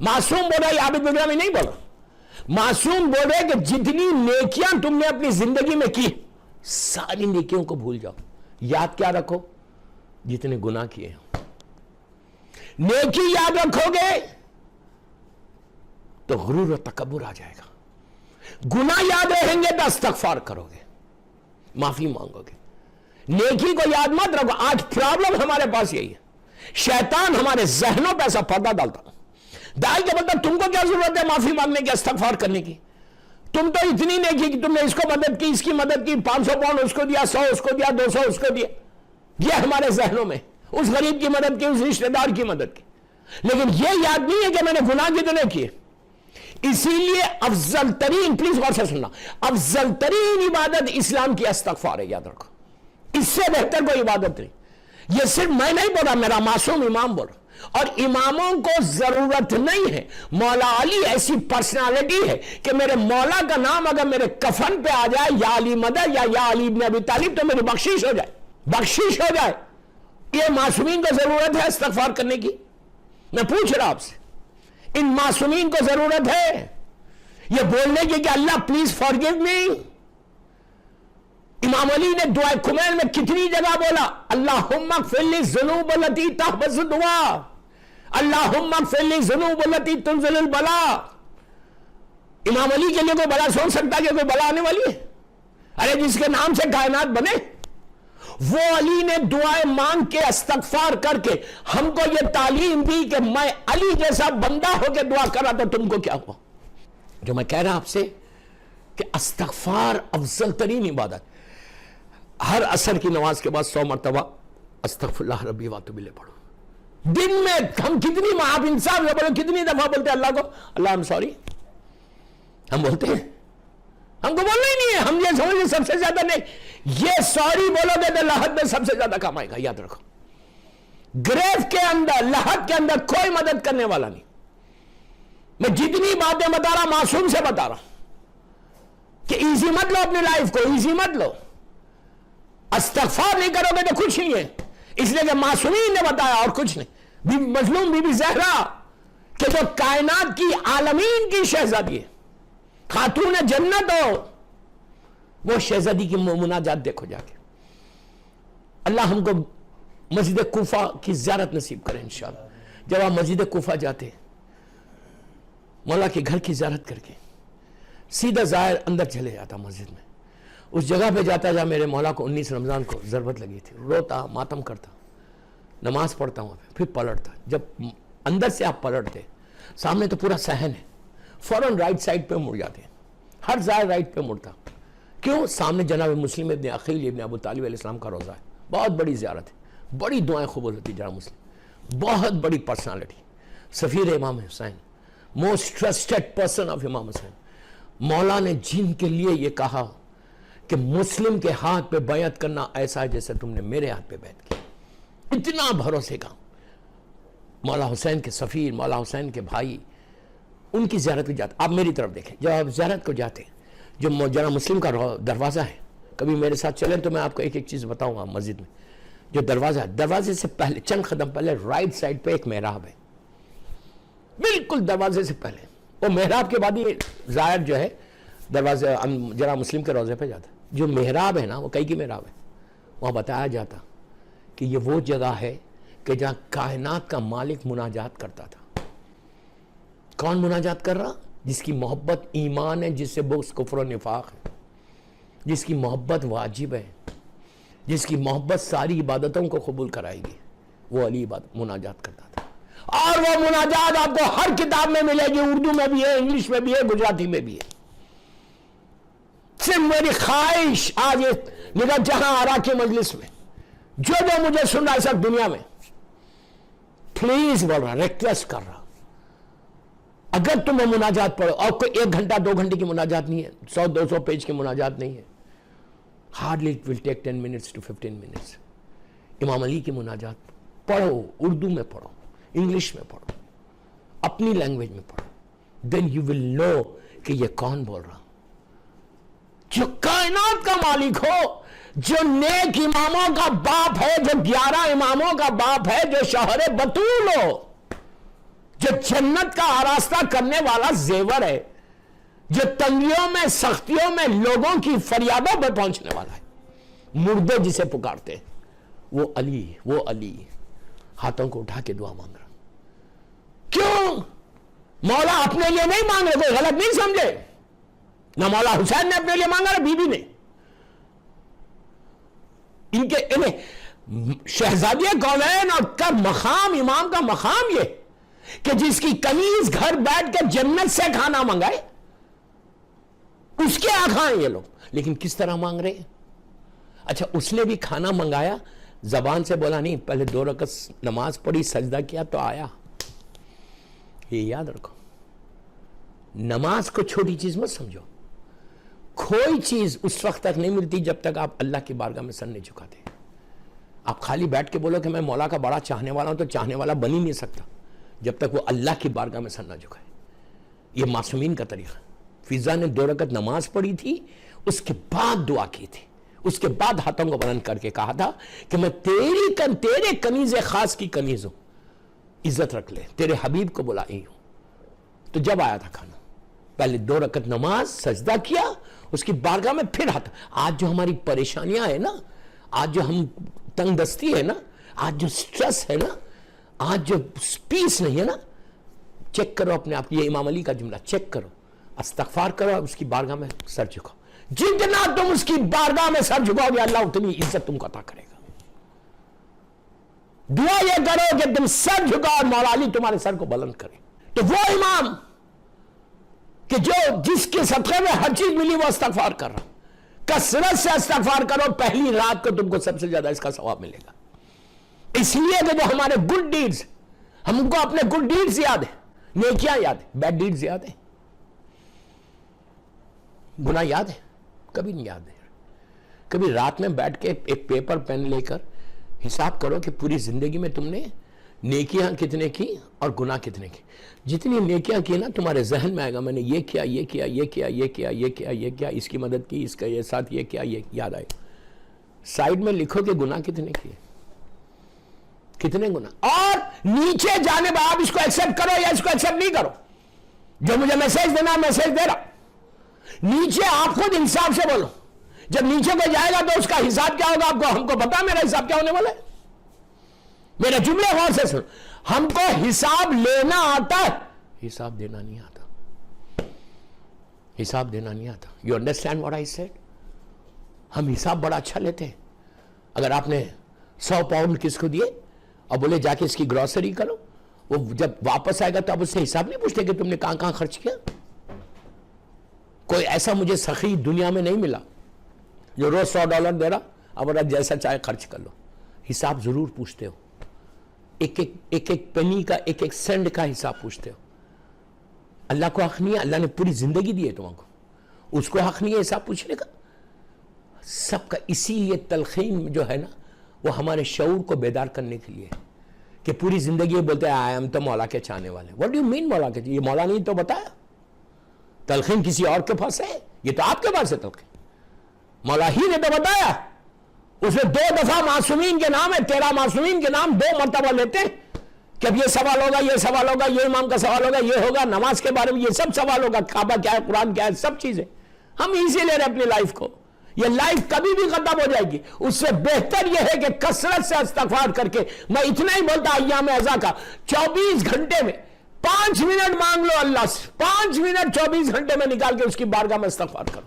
मासूम बोल रहा है, आबिद बिगड़ामी नहीं बोल रहा। मासूम बोल रहे कि जितनी नेकियां तुमने अपनी जिंदगी में की, सारी नेकियों को भूल जाओ, याद क्या रखो, जितने गुनाह किए। नेकी याद रखोगे तो गुरूर और तकब्बुर आ जाएगा, गुनाह याद रहेंगे तो इस्तगफार करोगे, माफी मांगोगे। नेकी को याद मत रखो। आज प्रॉब्लम हमारे पास यही है, शैतान हमारे जहनों पे ऐसा पर्दा डालता डाल के मतलब तुमको क्या जरूरत है माफी मांगने की, इस्तगफार करने की। तुम तो इतनी नेकी कि तुमने इसको मदद की, इसकी मदद की, 500 पाउंड उसको दिया, 100 उसको दिया, 200 उसको दिया, यह हमारे जहनों में, उस गरीब की मदद की, उस रिश्तेदार की मदद की। लेकिन यह याद नहीं है कि मैंने गुनाह कितने किए। इसीलिए अफजल तरीन, प्लीज गौर से सुनना, अफजल तरीन इबादत इस्लाम की इस्तगफार है, याद रखो। इससे बेहतर कोई इबादत नहीं। यह सिर्फ मैं नहीं बोल रहा, मेरा मासूम इमाम बोल रहा। और इमामों को जरूरत नहीं है, मौला अली ऐसी पर्सनालिटी है कि मेरे मौला का नाम अगर मेरे कफन पे आ जाए, या अली मदद या अली इब्न अबी तालिब, तो मेरी बख्शिश हो जाए, बख्शिश हो जाए। ये मासूमीन को जरूरत है इस्तगफार करने की? मैं पूछ रहा आपसे, इन मासूमीन को जरूरत है ये बोलने की कि अल्लाह प्लीज फॉरगिव मी? इमाम अली ने दुआ कुमैल में कितनी जगह बोला, अल्लाहुम्मा ग़फ़िरली ज़ुनूबल्लती तहबसु दुआ, अल्लाहुम्मा ग़फ़िरली ज़ुनूबल्लती तुनज़िलुल बला। इमाम अली के लिए कोई बला सोच सकता है कि कोई बला आने वाली है? अरे जिसके नाम से कायनात बने, वो अली ने दुआएं मांग के इस्तगफार करके हमको ये तालीम दी कि मैं अली जैसा बंदा होकर दुआ करा तो तुमको क्या हुआ? जो मैं कह रहा आपसे कि इस्तगफार अफजल तरीन इबादत। हर असर की नमाज के बाद 100 मरतबा अस्तगफिरुल्लाह रब्बी व अतूबु इलैह पढ़ो। दिन में हम कितनी, आप इंसाफ से बोलो, कितनी दफा बोलते हैं अल्लाह को, अल्लाह आई एम सॉरी? हम बोलते हैं? हमको बोलना ही नहीं है, हम ये समझे सबसे ज्यादा नहीं। ये सॉरी बोलोगे तो लहद में सबसे ज्यादा काम आएगा, याद रखो। ग्रेव के अंदर, लहद के अंदर कोई मदद करने वाला नहीं। मैं जितनी बातें बता रहा, मासूम से बता रहा कि इजी मत लो अपनी लाइफ को, इजी मत लो। इस्तगफार नहीं करोगे तो कुछ नहीं है, इसलिए कि मासूमीन ने बताया और कुछ नहीं। मजलूम बीबी ज़हरा कि जो कायनात की आलमीन की शहजादी है, खातून जन्नत हो, वो शहजादी की मुनाजात देखो जाके। अल्लाह हमको मस्जिद कूफा की ज़ियारत नसीब करे इंशाअल्लाह। जब आप मस्जिद कूफा जाते, मौला के घर की ज़ियारत करके सीधा ज़ाहिर अंदर चले जाता मस्जिद में, उस जगह पे जाता जहाँ मेरे मौला को 19 रमज़ान को ज़रबत लगी थी, रोता, मातम करता, नमाज पढ़ता हूँ, फिर पलटता। जब अंदर से आप पलटते, सामने तो पूरा सहन है, फौरन राइट साइड पे मुड़ जाते हैं, हर ज़ाहिर राइट पे मुड़ता। क्यों? सामने जनाब मुस्लिम इब्न अक़ील इब्न अबू तालिब अलैहिस्सलाम का रोज़ा है, बहुत बड़ी ज़ियारत है, बड़ी दुआएं कबूल होती जनाब मुस्लिम, बहुत बड़ी पर्सनालिटी, सफ़ीर इमाम Hussain, most trusted person of इमाम हुसैन। मौला ने जिनके लिए ये कहा कि मुस्लिम के हाथ पे बैत करना ऐसा है जैसे तुमने मेरे हाथ पे बैत की, इतना भरोसे का। मौला हुसैन के सफ़ीर, मौला हुसैन के भाई, उनकी ज़ियारत को जाते। आप मेरी तरफ देखें, जब आप ज़ियारत को जाते, जो जरा मुस्लिम का दरवाज़ा है, कभी मेरे साथ चलें तो मैं आपको एक एक चीज़ बताऊंगा। मस्जिद में जो दरवाज़ा है, दरवाजे से पहले चंद कदम पहले राइट साइड पे एक मेहराब है, बिल्कुल दरवाजे से पहले। वो मेहराब के बाद ही ज़ाहिर जो है दरवाजे जरा मुस्लिम के रोज़े पे जाता। जो मेहराब है ना, वो कई की मेहराब है, वहाँ बताया जाता कि ये वो जगह है कि जहाँ कायनात का मालिक मुनाजात करता था। कौन मुनाजात कर रहा? जिसकी मोहब्बत ईमान है, जिससे बुग़्ज़ कुफ्र और निफाक है, जिसकी मोहब्बत वाजिब है, जिसकी मोहब्बत सारी इबादतों को कबूल कराएगी, वो अली मुनाजात करता था। और वो मुनाजात आपको हर किताब में मिलेगी, उर्दू में भी है, इंग्लिश में भी है, गुजराती में भी है। सिर्फ मेरी ख्वाहिश आज निगत जहां आरा की मजलिस में जो मुझे सुन रहा है सब दुनिया में, प्लीज बोल रहा, रिक्वेस्ट कर रहा, अगर तुम्हें मुनाजात पढ़ो, और कोई 1 घंटा 2 घंटे की मुनाजात नहीं है, 100-200 पेज की मुनाजात नहीं है, hardly it will take 10 minutes to 15 minutes. इमाम अली की मुनाजात पढ़ो, उर्दू में पढ़ो, इंग्लिश में पढ़ो, अपनी लैंग्वेज में पढ़ो, देन यू विल नो कि ये कौन बोल रहा, जो कायनात का मालिक हो, जो नेक इमामों का बाप है, जो 11 इमामों का बाप है, जो शहर बतूल हो, جو جنت کا آراستہ کرنے والا زیور ہے، جو تنگیوں میں سختیوں میں لوگوں کی فریادوں پہ پہنچنے والا ہے، مردے جسے پکارتے ہیں، وہ علی ہاتھوں کو اٹھا کے دعا مانگ رہا۔ کیوں؟ مولا اپنے لیے نہیں مانگ رہے، کوئی غلط نہیں سمجھے، نہ مولا حسین نے اپنے لیے مانگا نہ بی بی نے، انہیں شہزادی کونین اور کا مقام، امام کا مقام یہ کہ جس کی کنیز گھر بیٹھ کے جنت سے کھانا منگائے، اس کے آقا ہیں یہ لوگ، لیکن کس طرح مانگ رہے ہیں؟ اچھا اس نے بھی کھانا منگایا، زبان سے بولا نہیں، پہلے 2 رکعت نماز پڑھی، سجدہ کیا تو آیا۔ یہ یاد رکھو، نماز کو چھوٹی چیز مت سمجھو، کوئی چیز اس وقت تک نہیں ملتی جب تک آپ اللہ کی بارگاہ میں سر نہیں جھکاتے۔ آپ خالی بیٹھ کے بولو کہ میں مولا کا بڑا چاہنے والا ہوں، تو چاہنے والا بن ہی نہیں سکتا جب تک وہ اللہ کی بارگاہ میں سر نہ جھکائے۔ یہ معصومین کا طریقہ۔ فضا نے 2 رکعت نماز پڑھی تھی، اس کے بعد دعا کی تھی، اس کے بعد ہاتھوں کو بلند کر کے کہا تھا کہ میں تیرے کنیز خاص کی کنیز ہوں، عزت رکھ لے، تیرے حبیب کو بلائی ہوں۔ تو جب آیا تھا کھانا، پہلے 2 رکعت نماز، سجدہ کیا، اس کی بارگاہ میں پھر ہاتھ۔ آج جو ہماری پریشانیاں ہیں نا، آج جو ہم تنگ دستی ہے نا، آج جو سٹریس ہے نا، آج جو پیس نہیں ہے نا، چیک کرو اپنے آپ، یہ امام علی کا جملہ، چیک کرو، استغفار کرو، اس کی بارگاہ میں سر جھکاؤ۔ جتنا تم اس کی بارگاہ میں سر جھکاؤ گے، اللہ اتنی عزت تم کو عطا کرے گا۔ دعا یہ کرو کہ تم سر جھکاؤ اور مولا علی تمہارے سر کو بلند کرے۔ تو وہ امام کہ جس کے صدقے میں ہر چیز ملی، وہ استغفار کر رہا، کثرت سے استغفار کرو، پہلی رات کو تم کو سب سے زیادہ اس کا ثواب ملے گا۔ اس لیے کہ جو ہمارے گڈ ڈیڈز، ہم کو اپنے گڈ ڈیڈز یاد ہیں، نیکیاں یاد ہیں، بیڈ ڈیڈز یاد ہیں، گناہ یاد ہے؟ کبھی نہیں یاد ہے۔ کبھی رات میں بیٹھ کے ایک پیپر پین لے کر حساب کرو کہ پوری زندگی میں تم نے نیکیاں کتنے کی اور گناہ کتنے کی۔ جتنی نیکیاں کی نا، تمہارے ذہن میں آئے گا میں نے یہ کیا، یہ کیا، یہ کیا، یہ کیا، یہ کیا، یہ کیا، اس کی مدد کی، اس کا یہ ساتھ یہ کیا، یہ یاد آئے گا۔ سائیڈ میں لکھو کہ گناہ کتنے کیے، کتنے گناہ، اور نیچے جانے بعد آپ اس کو ایکسپٹ کرو یا اس کو ایکسپٹ نہیں کرو، جو مجھے میسج دینا میسج دے رہا، نیچے آپ خود انصاف سے بولو۔ جب نیچے کو جائے گا تو اس کا حساب کیا ہوگا، آپ کو، ہم کو پتا میرا حساب کیا ہونے والا ہے۔ میرے جملے غور سے سن، ہم کو حساب لینا آتا ہے، حساب دینا نہیں آتا، حساب دینا نہیں آتا۔ You understand what I said? ہم حساب بڑا اچھا لیتے ہیں۔ اگر آپ نے 100 پاؤنڈ کس کو دیے اور بولے جا کے اس کی گروسری کرو، وہ جب واپس آئے گا تو آپ اس سے حساب نہیں پوچھتے کہ تم نے کہاں کہاں خرچ کیا۔ کوئی ایسا مجھے سخی دنیا میں نہیں ملا جو روز $100 دے رہا، اب جیسا چاہے خرچ کر لو۔ حساب ضرور پوچھتے ہو، ایک پینی کا، ایک سینڈ کا حساب پوچھتے ہو۔ اللہ کو حق نہیں ہے، اللہ نے پوری زندگی دی ہے تم کو، اس کو حق نہیں ہے حساب پوچھنے کا، سب کا۔ اسی لیے تلقین جو ہے نا، وہ ہمارے شعور کو بیدار کرنے کے لیے، کہ پوری زندگی بولتے ہیں آئی ایم تو مولا کے چاہنے والے۔ واٹ ڈو یو مین مولا کے؟ یہ مولا نہیں تو بتایا، تلقین کسی اور کے پاس ہے، یہ تو آپ کے پاس ہے تلقین، مولا ہی نے تو بتایا۔ اس میں 2 دفعہ معصومین کے نام ہے، 13 معصومین کے نام 2 مرتبہ لیتے ہیں کہ اب یہ سوال ہوگا، یہ سوال ہوگا، یہ امام کا سوال ہوگا، یہ ہوگا، نماز کے بارے میں یہ سب سوال ہوگا، کعبہ کیا ہے، قرآن کیا ہے، سب چیزیں ہم ایزی لے رہے ہیں اپنی لائف کو۔ یہ لائف کبھی بھی ختم ہو جائے گی، اس سے بہتر یہ ہے کہ کثرت سے استغفار کر کے، میں اتنا ہی بولتا ایام اعزا کا، 24 گھنٹے میں 5 منٹ مانگ لو اللہ سے، 5 منٹ 24 گھنٹے میں نکال کے اس کی بارگاہ میں استغفار کرو۔